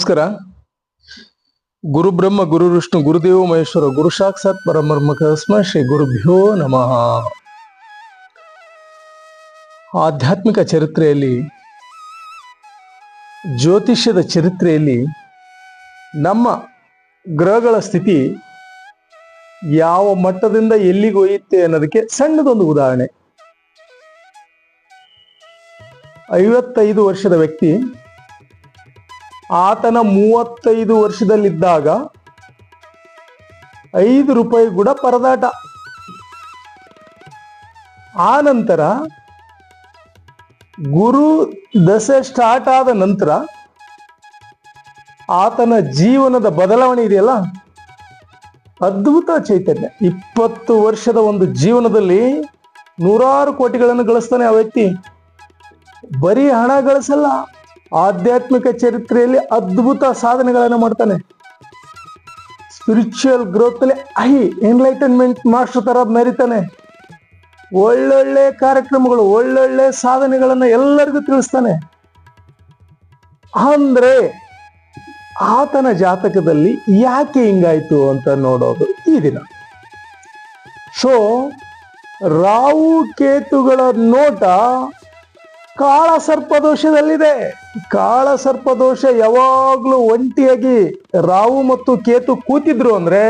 ನಮಸ್ಕಾರ. ಗುರು ಬ್ರಹ್ಮ ಗುರು ವಿಷ್ಣು ಗುರುದೇವ ಮಹೇಶ್ವರ ಗುರು ಸಾಕ್ಷಾತ್ ಪರಬ್ರಹ್ಮ ತಸ್ಮೈ ಶ್ರೀ ಗುರುಭ್ಯೋ ನಮಃ. ಆಧ್ಯಾತ್ಮಿಕ ಚರಿತ್ರೆಯಲ್ಲಿ, ಜ್ಯೋತಿಷ್ಯದ ಚರಿತ್ರೆಯಲ್ಲಿ ನಮ್ಮ ಗ್ರಹಗಳ ಸ್ಥಿತಿ ಯಾವ ಮಟ್ಟದಿಂದ ಎಲ್ಲಿಗೆ ಒಯ್ಯುತ್ತೆ ಅನ್ನೋದಕ್ಕೆ ಸಣ್ಣದೊಂದು ಉದಾಹರಣೆ. 55 ವರ್ಷದ ವ್ಯಕ್ತಿ ಆತನ 35 ವರ್ಷದಲ್ಲಿದ್ದಾಗ 5 ರೂಪಾಯಿ ಕೂಡ ಪರದಾಟ. ಆ ನಂತರ ಗುರು ದಶೆ ಸ್ಟಾರ್ಟ್ ಆದ ನಂತರ ಆತನ ಜೀವನದ ಬದಲಾವಣೆ ಇದೆಯಲ್ಲ, ಅದ್ಭುತ ಚೈತನ್ಯ. 20 ವರ್ಷದ ಒಂದು ಜೀವನದಲ್ಲಿ 100 ಕೋಟಿಗಳನ್ನು ಗಳಿಸ್ತಾನೆ ಆ ವ್ಯಕ್ತಿ. ಬರೀ ಹಣ ಗಳಿಸಲ್ಲ, ಆಧ್ಯಾತ್ಮಿಕ ಚರಿತ್ರೆಯಲ್ಲಿ ಅದ್ಭುತ ಸಾಧನೆಗಳನ್ನು ಮಾಡ್ತಾನೆ. ಸ್ಪಿರಿಚುವಲ್ ಗ್ರೋತ್ ಅಲ್ಲಿ ಎನ್ಲೈಟನ್ಮೆಂಟ್ ಮಾಸ್ಟರ್ ತರ ಮೆರಿತಾನೆ. ಒಳ್ಳೊಳ್ಳೆ ಕಾರ್ಯಕ್ರಮಗಳು, ಒಳ್ಳೊಳ್ಳೆ ಸಾಧನೆಗಳನ್ನ ಎಲ್ಲರಿಗೂ ತಿಳಿಸ್ತಾನೆ. ಅಂದ್ರೆ ಆತನ ಜಾತಕದಲ್ಲಿ ಯಾಕೆ ಹಿಂಗಾಯ್ತು ಅಂತ ನೋಡೋದು ಈ ದಿನ. ಸೊ ರಾಹು ಕೇತುಗಳ ನೋಟ ಕಾಳ ಸರ್ಪದೋಷದಲ್ಲಿದೆ. ಕಾಳ ಸರ್ಪದೋಷ ಯಾವಾಗ್ಲೂ ಒಂಟಿಯಾಗಿ ರಾಹು ಮತ್ತು ಕೇತು ಕೂತಿದ್ರು ಅಂದ್ರೆ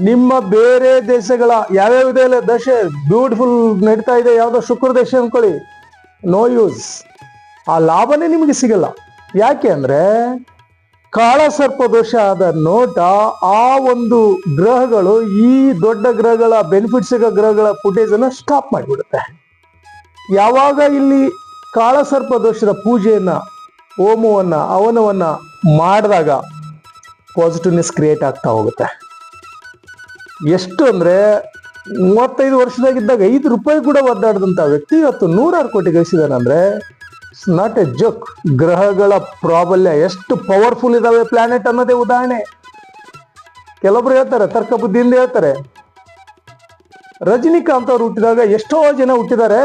ನಿಮ್ಮ ಬೇರೆ ದೇಶಗಳ ಯಾವ್ಯಾವ ಇದೆ ದಶೆ ಬ್ಯೂಟಿಫುಲ್ ನಡೀತಾ ಇದೆ, ಯಾವ್ದೋ ಶುಕ್ರ ದೇಶ ಅನ್ಕೊಳ್ಳಿ, ನೋ ಯೂಸ್. ಆ ಲಾಭನೇ ನಿಮಗೆ ಸಿಗಲ್ಲ. ಯಾಕೆ ಅಂದ್ರೆ ಕಾಳ ಸರ್ಪದೋಷ ಆದ ನೋಟ ಆ ಒಂದು ಗ್ರಹಗಳು, ಈ ದೊಡ್ಡ ಗ್ರಹಗಳ ಬೆನಿಫಿಟ್ಸ್ ಗ್ರಹಗಳ ಫುಟೇಜ್ ಅನ್ನ ಸ್ಟಾಪ್ ಮಾಡಿಬಿಡುತ್ತೆ. ಯಾವಾಗ ಇಲ್ಲಿ ಕಾಳಸರ್ಪ ದೋಷದ ಪೂಜೆಯನ್ನ, ಹೋಮವನ್ನ, ಹವನವನ್ನ ಮಾಡಿದಾಗ ಪಾಸಿಟಿವ್ನೆಸ್ ಕ್ರಿಯೇಟ್ ಆಗ್ತಾ ಹೋಗುತ್ತೆ. ಎಷ್ಟು ಅಂದ್ರೆ 35 ವರ್ಷದಾಗಿದ್ದಾಗ 5 ರೂಪಾಯಿ ಕೂಡ ಒದ್ದಾಡದಂತ ವ್ಯಕ್ತಿ ಇವತ್ತು 100 ಕೋಟಿ ಗಳಿಸಿದಾನೆ ಅಂದ್ರೆ ಇಟ್ಸ್ ನಾಟ್ ಎ ಜೋಕ್. ಗ್ರಹಗಳ ಪ್ರಾಬಲ್ಯ ಎಷ್ಟು ಪವರ್ಫುಲ್ ಇದಾವೆ ಪ್ಲಾನೆಟ್ ಅನ್ನೋದೇ ಉದಾಹರಣೆ. ಕೆಲವೊಬ್ರು ಹೇಳ್ತಾರೆ, ತರ್ಕ ಬುದ್ಧಿಯಿಂದ ಹೇಳ್ತಾರೆ, ರಜನಿಕಾಂತ್ ಅವ್ರು ಹುಟ್ಟಿದಾಗ ಎಷ್ಟೋ ಜನ ಹುಟ್ಟಿದ್ದಾರೆ,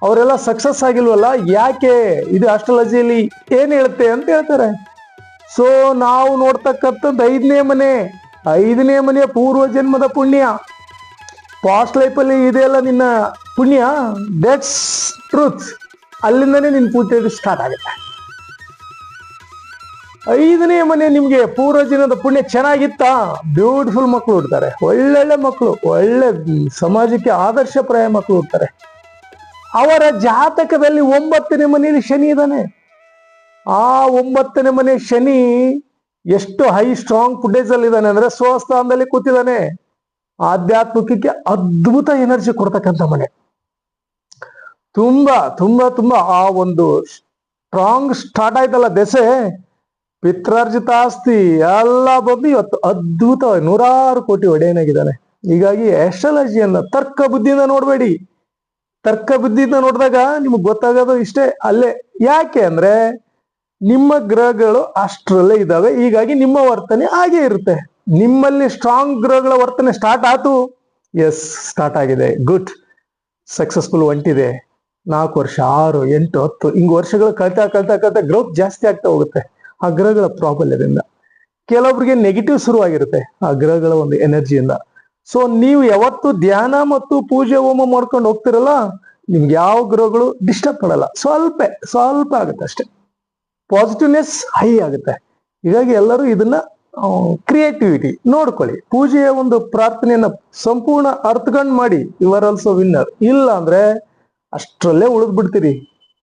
ಅವರೆಲ್ಲ ಸಕ್ಸಸ್ ಆಗಿಲ್ವಲ್ಲ, ಯಾಕೆ? ಇದು ಆಸ್ಟ್ರಾಲಜಿಯಲ್ಲಿ ಏನ್ ಹೇಳುತ್ತೆ ಅಂತ ಹೇಳ್ತಾರೆ. ಸೊ ನಾವು ನೋಡ್ತಕ್ಕಂಥದ್ದು 5ನೇ ಮನೆಯ ಪೂರ್ವ ಜನ್ಮದ ಪುಣ್ಯ. ಪಾಸ್ಟ್ ಲೈಫಲ್ಲಿ ಇದೆಲ್ಲ ನಿನ್ನ ಪುಣ್ಯ, ದಟ್ಸ್ ಟ್ರೂತ್. ಅಲ್ಲಿಂದನೇ ನಿನ್ ಪೂಜೆ ಸ್ಟಾರ್ಟ್ ಆಗುತ್ತೆ. 5ನೇ ಮನೆ ನಿಮ್ಗೆ ಪೂರ್ವ ಜನ್ಮದ ಪುಣ್ಯ ಚೆನ್ನಾಗಿತ್ತಾ, ಬ್ಯೂಟಿಫುಲ್ ಮಕ್ಕಳು ಹುಡ್ತಾರೆ, ಒಳ್ಳೊಳ್ಳೆ ಮಕ್ಕಳು, ಒಳ್ಳೆ ಸಮಾಜಕ್ಕೆ ಆದರ್ಶಪ್ರಾಯ ಮಕ್ಕಳು ಹುಡ್ತಾರೆ. ಅವರ ಜಾತಕದಲ್ಲಿ 9ನೇ ಮನೆಯಲ್ಲಿ ಶನಿ ಇದ್ದಾನೆ. ಆ 9ನೇ ಮನೆ ಶನಿ ಎಷ್ಟು ಹೈ ಸ್ಟ್ರಾಂಗ್ ಫುಟೇಜ್ ಅಲ್ಲಿ ಇದ್ದಾನೆ ಅಂದ್ರೆ ಸ್ವಸ್ಥಾನದಲ್ಲಿ ಕೂತಿದ್ದಾನೆ. ಆಧ್ಯಾತ್ಮಿಕಕ್ಕೆ ಅದ್ಭುತ ಎನರ್ಜಿ ಕೊಡ್ತಕ್ಕಂಥ ಮನೆ. ತುಂಬಾ ತುಂಬಾ ತುಂಬಾ ಆ ಒಂದು ಸ್ಟ್ರಾಂಗ್ ಸ್ಟಾರ್ಟ್ ಆಯ್ತಲ್ಲ ದೆಸೆ, ಪಿತ್ರಾರ್ಜಿತ ಆಸ್ತಿ ಎಲ್ಲ ಬಂದು ಇವತ್ತು ಅದ್ಭುತ 100 ಕೋಟಿ ಒಡೆಯನಾಗಿದ್ದಾನೆ. ಹೀಗಾಗಿ ಆಸ್ಟ್ರಾಲಜಿಯನ್ನ ತರ್ಕ ಬುದ್ಧಿಯಿಂದ ನೋಡ್ಬೇಡಿ. ತರ್ಕ ಬುದ್ಧಿಯಿಂದ ನೋಡಿದಾಗ ನಿಮ್ಗೆ ಗೊತ್ತಾಗೋದು ಇಷ್ಟೇ, ಅಲ್ಲೇ. ಯಾಕೆ ಅಂದ್ರೆ ನಿಮ್ಮ ಗ್ರಹಗಳು ಅಷ್ಟರಲ್ಲೇ ಇದ್ದಾವೆ, ಹೀಗಾಗಿ ನಿಮ್ಮ ವರ್ತನೆ ಹಾಗೆ ಇರುತ್ತೆ. ನಿಮ್ಮಲ್ಲಿ ಸ್ಟ್ರಾಂಗ್ ಗ್ರಹಗಳ ವರ್ತನೆ ಸ್ಟಾರ್ಟ್ ಆಯ್ತು, ಎಸ್ ಸ್ಟಾರ್ಟ್ ಆಗಿದೆ, ಗುಡ್, ಸಕ್ಸಸ್ಫುಲ್ ಹೊಂಟಿದೆ. 4 ವರ್ಷ, 6, 8, 10 ಹಿಂಗ್ ವರ್ಷಗಳು ಕಳ್ತಾ ಗ್ರೋತ್ ಜಾಸ್ತಿ ಆಗ್ತಾ ಹೋಗುತ್ತೆ ಆ ಗ್ರಹಗಳ ಪ್ರಾಬಲ್ಯದಿಂದ. ಕೆಲವೊಬ್ರಿಗೆ ನೆಗೆಟಿವ್ ಶುರುವಾಗಿರುತ್ತೆ ಆ ಗ್ರಹಗಳ ಒಂದು ಎನರ್ಜಿಯಿಂದ. ಸೊ ನೀವು ಯಾವತ್ತು ಧ್ಯಾನ ಮತ್ತು ಪೂಜೆ ಹೋಮ ಮಾಡ್ಕೊಂಡು ಹೋಗ್ತಿರಲ್ಲ, ನಿಮ್ಗೆ ಯಾವ ಗ್ರಹಗಳು ಡಿಸ್ಟರ್ಬ್ ಮಾಡಲ್ಲ. ಸ್ವಲ್ಪ ಆಗುತ್ತೆ ಅಷ್ಟೇ, ಪಾಸಿಟಿವ್ನೆಸ್ ಹೈ ಆಗುತ್ತೆ. ಹೀಗಾಗಿ ಎಲ್ಲರೂ ಇದನ್ನ ಕ್ರಿಯೇಟಿವಿಟಿ ನೋಡ್ಕೊಳ್ಳಿ. ಪೂಜೆಯ ಒಂದು ಪ್ರಾರ್ಥನೆಯನ್ನ ಸಂಪೂರ್ಣ ಅರ್ಥಗಂಡ್ ಮಾಡಿ, ಯು ಆರ್ ಆಲ್ಸೋ ವಿನ್ನರ್. ಇಲ್ಲ ಅಂದ್ರೆ ಅಷ್ಟರಲ್ಲೇ ಉಳಿದ್ ಬಿಡ್ತೀರಿ.